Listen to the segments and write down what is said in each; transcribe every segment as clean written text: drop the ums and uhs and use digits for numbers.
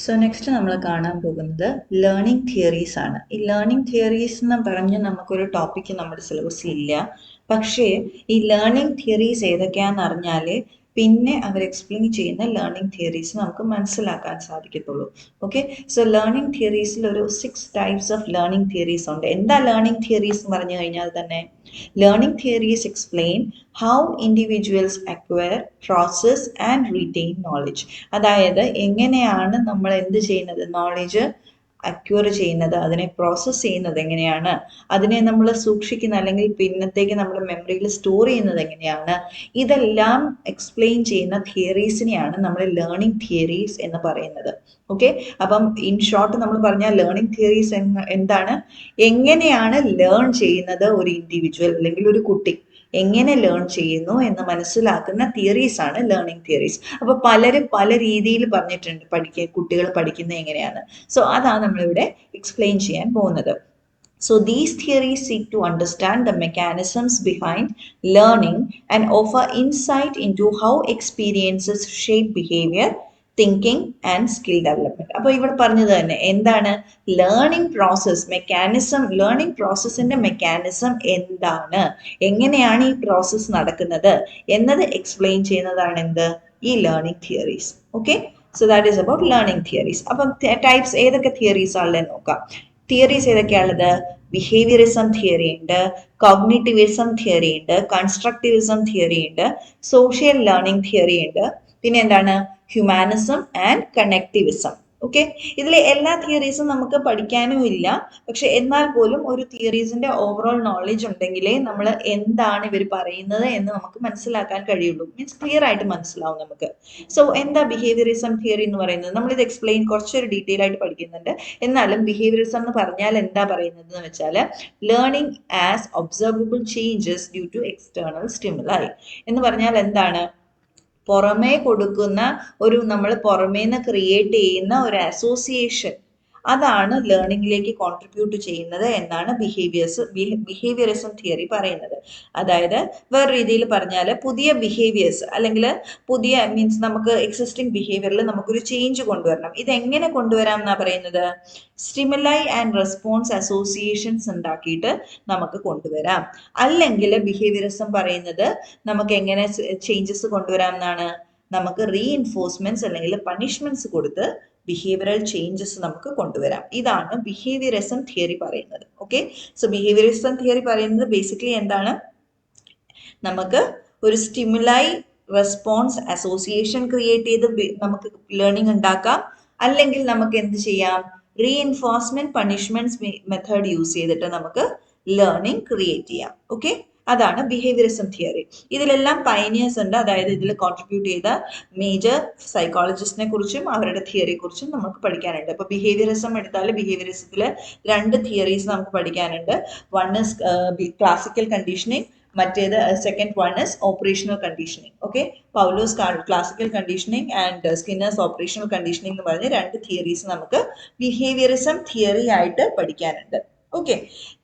So next നമ്മൾ കാണാൻ പോകുന്നത് ലേണിംഗ് തിയറീസ് ആണ്. ഈ ലേണിംഗ് തിയറീസ് എന്ന് പറഞ്ഞ് നമുക്കൊരു ടോപ്പിക്ക് നമ്മുടെ സിലബസിൽ ഇല്ല. പക്ഷേ ഈ ലേണിംഗ് തിയറീസ് ഏതൊക്കെയാണെന്ന് അറിഞ്ഞാൽ പിന്നെ അവർ എക്സ്പ്ലെയിൻ ചെയ്യുന്ന ലേണിംഗ് തിയറീസ് നമുക്ക് മനസ്സിലാക്കാൻ സാധിക്കത്തുള്ളൂ. ഓക്കെ, സോ ലേണിംഗ് തിയറീസിൽ ഒരു 6 ടൈപ്സ് ഓഫ് ലേണിംഗ് തിയറീസ് ഉണ്ട്. എന്താ ലേണിംഗ് തിയറീസ് എന്ന് പറഞ്ഞു കഴിഞ്ഞാൽ തന്നെ learning theories explain how individuals acquire, process and retain knowledge. അതായത് എങ്ങനെയാണ് നമ്മൾ എന്ത് ചെയ്യുന്നത്, നോളജ് അക്വയർ ചെയ്യുന്നത്, അതിനെ പ്രോസസ്സ് ചെയ്യുന്നത് എങ്ങനെയാണ്, അതിനെ നമ്മൾ സൂക്ഷിക്കുന്ന അല്ലെങ്കിൽ പിന്നത്തേക്ക് നമ്മുടെ മെമ്മറിയിൽ സ്റ്റോർ ചെയ്യുന്നത് എങ്ങനെയാണ്, ഇതെല്ലാം എക്സ്പ്ലെയിൻ ചെയ്യുന്ന തിയറീസിനെയാണ് നമ്മൾ ലേണിംഗ് തിയറീസ് എന്ന് പറയുന്നത്. ഓക്കെ, അപ്പം ഇൻ ഷോർട്ട് നമ്മൾ പറഞ്ഞാൽ ലേണിംഗ് തിയറീസ് എന്താണ്, എങ്ങനെയാണ് ലേൺ ചെയ്യുന്നത് ഒരു ഇൻഡിവിജ്വൽ അല്ലെങ്കിൽ ഒരു കുട്ടി എങ്ങനെ ലേൺ ചെയ്യുന്നു എന്ന് മനസ്സിലാക്കുന്ന തിയറീസ് ആണ് ലേണിംഗ് തിയറീസ്. അപ്പൊ പലരും പല രീതിയിൽ പറഞ്ഞിട്ടുണ്ട് കുട്ടികൾ പഠിക്കുന്നത് എങ്ങനെയാണ്. സോ അതാണ് നമ്മളിവിടെ എക്സ്പ്ലെയിൻ ചെയ്യാൻ പോകുന്നത്. So these theories seek to understand the mechanisms behind learning and offer insight into how experiences shape behavior, thinking and skill development. അപ്പോൾ ഇവിടെ പറഞ്ഞത് തന്നെ എന്താണ് ലേണിംഗ് പ്രോസസ് മെക്കാനിസം, ലേണിംഗ് പ്രോസസ്സിന്റെ മെക്കാനിസം എന്താണ്, എങ്ങനെയാണ് ഈ പ്രോസസ്സ് നടക്കുന്നത് എന്നത് എക്സ്പ്ലെയിൻ ചെയ്യുന്നതാണ് എന്ത്, ഈ learning theories. Okay, so that is about learning theories. അപ്പം ടൈപ്സ് ഏതൊക്കെ തിയറീസ് ആണല്ലേ നോക്കാം. തിയറീസ് ഏതൊക്കെയാണുള്ളത്, ബിഹേവിയറിസം തിയറി ഉണ്ട്, കോഗ്നിറ്റിവിസം തിയറി ഉണ്ട്, കൺസ്ട്രക്റ്റിവിസം തിയറി ഉണ്ട്, സോഷ്യൽ ലേണിംഗ് തിയറി ഉണ്ട്, പിന്നെ എന്താണ് ഹ്യൂമാനിസം ആൻഡ് കണക്റ്റിവിസം. ഓക്കെ, ഇതിലെ എല്ലാ തിയറീസും നമുക്ക് പഠിക്കാനും ഇല്ല. പക്ഷെ എന്നാൽ പോലും ഒരു തിയറീസിന്റെ ഓവറോൾ നോളജ് ഉണ്ടെങ്കിലേ നമ്മൾ എന്താണ് ഇവർ പറയുന്നത് എന്ന് നമുക്ക് മനസ്സിലാക്കാൻ കഴിയുള്ളൂ. മീൻസ് ക്ലിയർ ആയിട്ട് മനസ്സിലാവും നമുക്ക്. സോ എന്താ ബിഹേവിയറിസം തിയറി എന്ന് പറയുന്നത്, നമ്മളിത് എക്സ്പ്ലെയിൻ കുറച്ചൊരു ഡീറ്റെയിൽ ആയിട്ട് പഠിക്കുന്നുണ്ട്. എന്നാലും ബിഹേവിയറിസം എന്ന് പറഞ്ഞാൽ എന്താ പറയുന്നത് എന്ന് വെച്ചാൽ learning as observable changes due to external stimuli എന്ന് പറഞ്ഞാൽ എന്താണ്, പുറമേ കൊടുക്കുന്ന ഒരു, നമ്മൾ പുറമേന്ന് ക്രിയേറ്റ് ചെയ്യുന്ന ഒരു അസോസിയേഷൻ, അതാണ് ലേണിംഗിലേക്ക് കോൺട്രിബ്യൂട്ട് ചെയ്യുന്നത് എന്നാണ് ബിഹേവിയറിസം തിയറി പറയുന്നത്. അതായത് വേറെ രീതിയിൽ പറഞ്ഞാൽ പുതിയ ബിഹേവിയേഴ്സ് അല്ലെങ്കിൽ പുതിയ മീൻസ് നമുക്ക് എക്സിസ്റ്റിംഗ് ബിഹേവിയറിൽ നമുക്കൊരു ചേഞ്ച് കൊണ്ടുവരണം. ഇതെങ്ങനെ കൊണ്ടുവരാം എന്നാ പറയുന്നത്, സ്റ്റിമുലൈ ആൻഡ് റെസ്പോൺസ് അസോസിയേഷൻസ് ഉണ്ടാക്കിയിട്ട് നമുക്ക് കൊണ്ടുവരാം. അല്ലെങ്കിൽ ബിഹേവിയറിസം പറയുന്നത് നമുക്ക് എങ്ങനെ ചേഞ്ചസ് കൊണ്ടുവരാം എന്നാണ്, നമുക്ക് റീഇൻഫോഴ്സ്മെന്റ്സ് അല്ലെങ്കിൽ പണിഷ്മെന്റ്സ് കൊടുത്ത് ബിഹേവിയറൽ ചേഞ്ചസ് നമുക്ക് കൊണ്ടുവരാം. ഇതാണ് ബിഹേവിയറിസം തിയറി പറയുന്നത്. ഓക്കെ, സോ ബിഹേവിയറിസം തിയറി പറയുന്നത് ബേസിക്കലി എന്താണ്, നമുക്ക് ഒരു സ്റ്റിമുലൈ റെസ്പോൺസ് അസോസിയേഷൻ ക്രിയേറ്റ് ചെയ്ത് നമുക്ക് ലേണിംഗ് ഉണ്ടാക്കാം. അല്ലെങ്കിൽ നമുക്ക് എന്ത് ചെയ്യാം, റീഇൻഫോഴ്സ്മെന്റ് പണിഷ്മെന്റ്സ് മെത്തേഡ് യൂസ് ചെയ്തിട്ട് നമുക്ക് ലേണിംഗ് ക്രിയേറ്റ് ചെയ്യാം. ഓക്കെ, അതാണ് ബിഹേവിയറിസം തിയറി. ഇതിലെല്ലാം പൈനിയേഴ്സ് ഉണ്ട്. അതായത് ഇതിൽ കോൺട്രിബ്യൂട്ട് ചെയ്ത മേജർ സൈക്കോളജിസ്റ്റിനെ കുറിച്ചും അവരുടെ തിയറിയെ കുറിച്ചും നമുക്ക് പഠിക്കാനുണ്ട്. അപ്പൊ ബിഹേവിയറിസം എടുത്താൽ ബിഹേവിയറിസത്തില് 2 തിയറീസ് നമുക്ക് പഠിക്കാനുണ്ട്. വൺ ഇസ് ക്ലാസിക്കൽ കണ്ടീഷനിങ്, മറ്റേത് second one is operational conditioning. Okay, Paulose classical conditioning and Skinner's operational conditioning എന്ന് പറഞ്ഞ് 2 തിയറീസ് നമുക്ക് ബിഹേവിയറിസം തിയറി ആയിട്ട് പഠിക്കാനുണ്ട്. ഓക്കെ,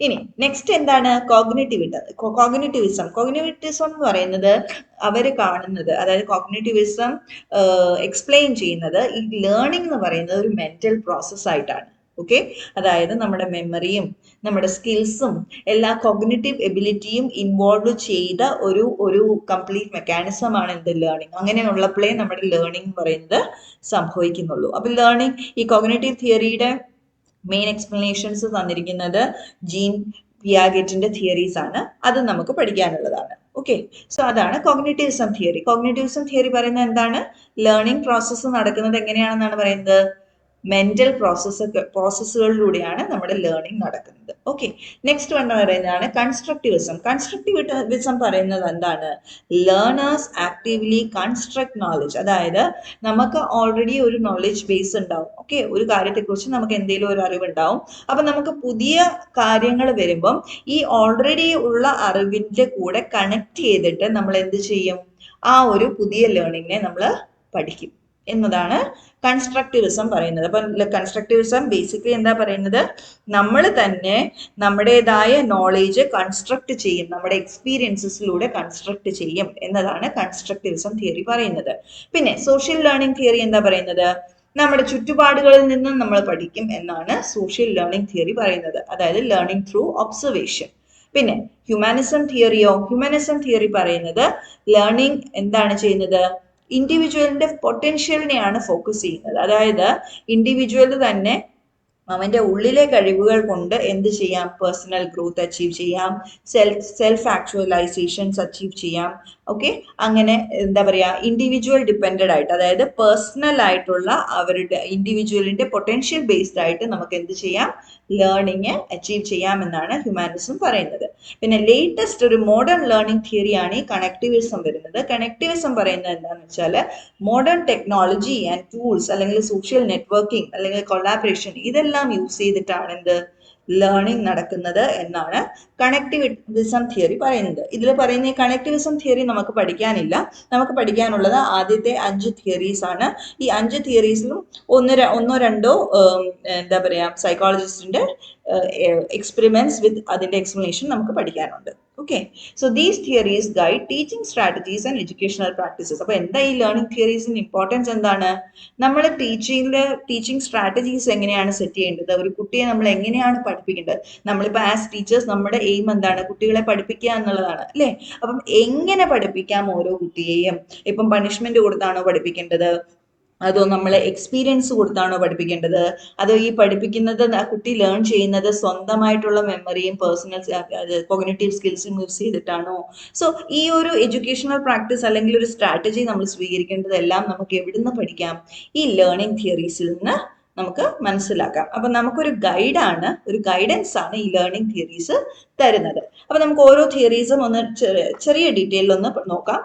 ഇനി നെക്സ്റ്റ് എന്താണ് കോഗ്നിറ്റിവിസം. കോഗ്നിറ്റിവിസം എന്ന് പറയുന്നത് അവര് കാണുന്നത്, അതായത് കോഗ്നിറ്റിവിസം എക്സ്പ്ലെയിൻ ചെയ്യുന്നത് ഈ ലേണിംഗ് എന്ന് പറയുന്നത് ഒരു മെന്റൽ പ്രോസസ് ആയിട്ടാണ്. ഓക്കെ, അതായത് നമ്മുടെ മെമ്മറിയും നമ്മുടെ സ്കിൽസും എല്ലാ കോഗ്നിറ്റീവ് എബിലിറ്റിയും ഇൻവോൾവ് ചെയ്ത ഒരു കംപ്ലീറ്റ് മെക്കാനിസം ആണ് എന്ത്, ലേണിംഗ്. അങ്ങനെയുള്ളപ്പോഴേ നമ്മുടെ ലേണിംഗ് എന്ന് പറയുന്നത് സംഭവിക്കുന്നുള്ളൂ. അപ്പൊ ലേണിംഗ്, ഈ കോഗ്നിറ്റീവ് തിയറിയുടെ മെയിൻ എക്സ്പ്ലനേഷൻസ് തന്നിരിക്കുന്നത് ജീൻ പിയാഗറ്റിന്റെ തിയറീസ് ആണ്. അത് നമുക്ക് പഠിക്കാനുള്ളതാണ്. ഓക്കെ, സോ അതാണ് കോഗ്നിറ്റിവിസം തിയറി. കോഗ്നിറ്റിവിസം തിയറി പറയുന്നത് എന്താണ്, ലേണിംഗ് പ്രോസസ്സ് നടക്കുന്നത് എങ്ങനെയാണെന്നാണ് പറയുന്നത്, മെന്റൽ പ്രോസസ്സുകളിലൂടെയാണ് നമ്മുടെ ലേണിംഗ് നടക്കുന്നത്. ഓക്കെ, നെക്സ്റ്റ് വൺ പറയുന്നതാണ് കൺസ്ട്രക്റ്റിവിസം. കൺസ്ട്രക്റ്റിവിസം പറയുന്നത് എന്താണ്, ലേണേഴ്സ് ആക്റ്റീവ്ലി കൺസ്ട്രക്ട് നോളജ്. അതായത് നമുക്ക് ഓൾറെഡി ഒരു നോളജ് ബേസ് ഉണ്ടാവും. ഓക്കെ, ഒരു കാര്യത്തെക്കുറിച്ച് നമുക്ക് എന്തെങ്കിലും ഒരു അറിവുണ്ടാവും. അപ്പൊ നമുക്ക് പുതിയ കാര്യങ്ങൾ വരുമ്പം ഈ ഓൾറെഡി ഉള്ള അറിവിന്റെ കൂടെ കണക്ട് ചെയ്തിട്ട് നമ്മൾ എന്ത് ചെയ്യും, ആ ഒരു പുതിയ ലേണിങ്ങിനെ നമ്മൾ പഠിക്കും എന്നതാണ് കൺസ്ട്രക്റ്റിവിസം പറയുന്നത്. അപ്പൊ കൺസ്ട്രക്റ്റിവിസം ബേസിക്കലി എന്താ പറയുന്നത്, നമ്മൾ തന്നെ നമ്മുടേതായ നോളേജ് കൺസ്ട്രക്ട് ചെയ്യും, നമ്മുടെ എക്സ്പീരിയൻസസിലൂടെ കൺസ്ട്രക്ട് ചെയ്യും എന്നതാണ് കൺസ്ട്രക്റ്റിവിസം തിയറി പറയുന്നത്. പിന്നെ സോഷ്യൽ ലേണിംഗ് തിയറി എന്താ പറയുന്നത്, നമ്മുടെ ചുറ്റുപാടുകളിൽ നിന്നും നമ്മൾ പഠിക്കും എന്നാണ് സോഷ്യൽ ലേണിംഗ് തിയറി പറയുന്നത്. അതായത് ലേണിംഗ് ത്രൂ ഒബ്സർവേഷൻ. പിന്നെ ഹ്യൂമാനിസം തിയറി പറയുന്നത് ലേണിംഗ് എന്താണ് ചെയ്യുന്നത്, ഇൻഡിവിജ്വലിന്റെ പൊട്ടൻഷ്യലിനെയാണ് ഫോക്കസ് ചെയ്യുന്നത്. അതായത് ഇൻഡിവിജ്വൽ തന്നെ അവന്റെ ഉള്ളിലെ കഴിവുകൾ കൊണ്ട് എന്ത് ചെയ്യാം, പേഴ്സണൽ ഗ്രോത്ത് അച്ചീവ് ചെയ്യാം, സെൽഫ് ആക്ച്വലൈസേഷൻസ് അച്ചീവ് ചെയ്യാം. ഓക്കെ, അങ്ങനെ എന്താ പറയാ, ഇൻഡിവിജ്വൽ ഡിപ്പെൻഡഡ് ആയിട്ട്, അതായത് പേഴ്സണൽ ആയിട്ടുള്ള അവരുടെ ഇൻഡിവിജ്വലിന്റെ പൊട്ടൻഷ്യൽ ബേസ്ഡ് ആയിട്ട് നമുക്ക് എന്ത് ചെയ്യാം, ലേണിംഗ് അച്ചീവ് ചെയ്യാം എന്നാണ് ഹ്യൂമാനിസം പറയുന്നത്. പിന്നെ ലേറ്റസ്റ്റ് ഒരു മോഡേൺ ലേണിംഗ് തിയറിയാണ് ഈ കണക്ടിവിസം വരുന്നത്. കണക്ടിവിസം പറയുന്നത് എന്താണെന്ന് വെച്ചാൽ മോഡേൺ ടെക്നോളജി ആൻഡ് ടൂൾസ് അല്ലെങ്കിൽ സോഷ്യൽ നെറ്റ്വർക്കിംഗ് അല്ലെങ്കിൽ കൊളാബറേഷൻ ഇതെല്ലാം യൂസ് ചെയ്തിട്ടാണ് എന്ത് ലേണിംഗ് നടക്കുന്നത് എന്നാണ് കണക്ടിവിസം തിയറി പറയുന്നത്. ഇതിൽ പറയുന്ന ഈ കണക്ടിവിസം തിയറി നമുക്ക് പഠിക്കാനില്ല. നമുക്ക് പഠിക്കാനുള്ളത് ആദ്യത്തെ 5 തിയറീസ് ആണ്. ഈ 5 തിയറീസിലും ഒന്നോ രണ്ടോ എന്താ പറയാ സൈക്കോളജിസ്റ്റിന്റെ എക്സ്പെരിമെന്റ്സ് വിത്ത് അതിന്റെ എക്സ്പ്ലനേഷൻ നമുക്ക് പഠിക്കാനുണ്ട്. Okay, so these theories guide teaching strategies and educational practices. അപ്പൊ എന്താ ഈ ലേണിംഗ് തിയറീസിന്റെ ഇമ്പോർട്ടൻസ് എന്താണ്, നമ്മൾ ടീച്ചിങ് സ്ട്രാറ്റജീസ് എങ്ങനെയാണ് സെറ്റ് ചെയ്യേണ്ടത്, ഒരു കുട്ടിയെ നമ്മൾ എങ്ങനെയാണ് പഠിപ്പിക്കേണ്ടത്. നമ്മളിപ്പോൾ ആസ് ടീച്ചേഴ്സ് നമ്മുടെ എയിം എന്താണ്, കുട്ടികളെ പഠിപ്പിക്കുക എന്നുള്ളതാണ് അല്ലേ. അപ്പം എങ്ങനെ പഠിപ്പിക്കാം ഓരോ കുട്ടിയെയും, ഇപ്പം പണിഷ്മെന്റ് കൊടുത്താണോ പഠിപ്പിക്കേണ്ടത്, അതോ നമ്മളെ എക്സ്പീരിയൻസ് കൊടുത്താണോ പഠിപ്പിക്കേണ്ടത്, അതോ ഈ പഠിപ്പിക്കുന്നത് കുട്ടി ലേൺ ചെയ്യുന്നത് സ്വന്തമായിട്ടുള്ള മെമ്മറിയും പേഴ്സണൽ കോഗ്നിറ്റീവ് സ്കിൽസും യൂസ് ചെയ്തിട്ടാണോ. സോ ഈ ഒരു എഡ്യൂക്കേഷണൽ പ്രാക്ടീസ് അല്ലെങ്കിൽ ഒരു സ്ട്രാറ്റജി നമ്മൾ സ്വീകരിക്കേണ്ടതെല്ലാം നമുക്ക് എവിടുന്ന് പഠിക്കാം, ഈ ലേണിംഗ് തിയറീസിൽ നിന്ന് നമുക്ക് മനസ്സിലാക്കാം. അപ്പൊ നമുക്കൊരു ഗൈഡാണ്, ഒരു ഗൈഡൻസ് ആണ് ഈ ലേണിംഗ് തിയറീസ് തരുന്നത്. അപ്പൊ നമുക്ക് ഓരോ തിയറീസും ഒന്ന് ചെറിയ ഡീറ്റെയിൽ ഒന്ന് നോക്കാം.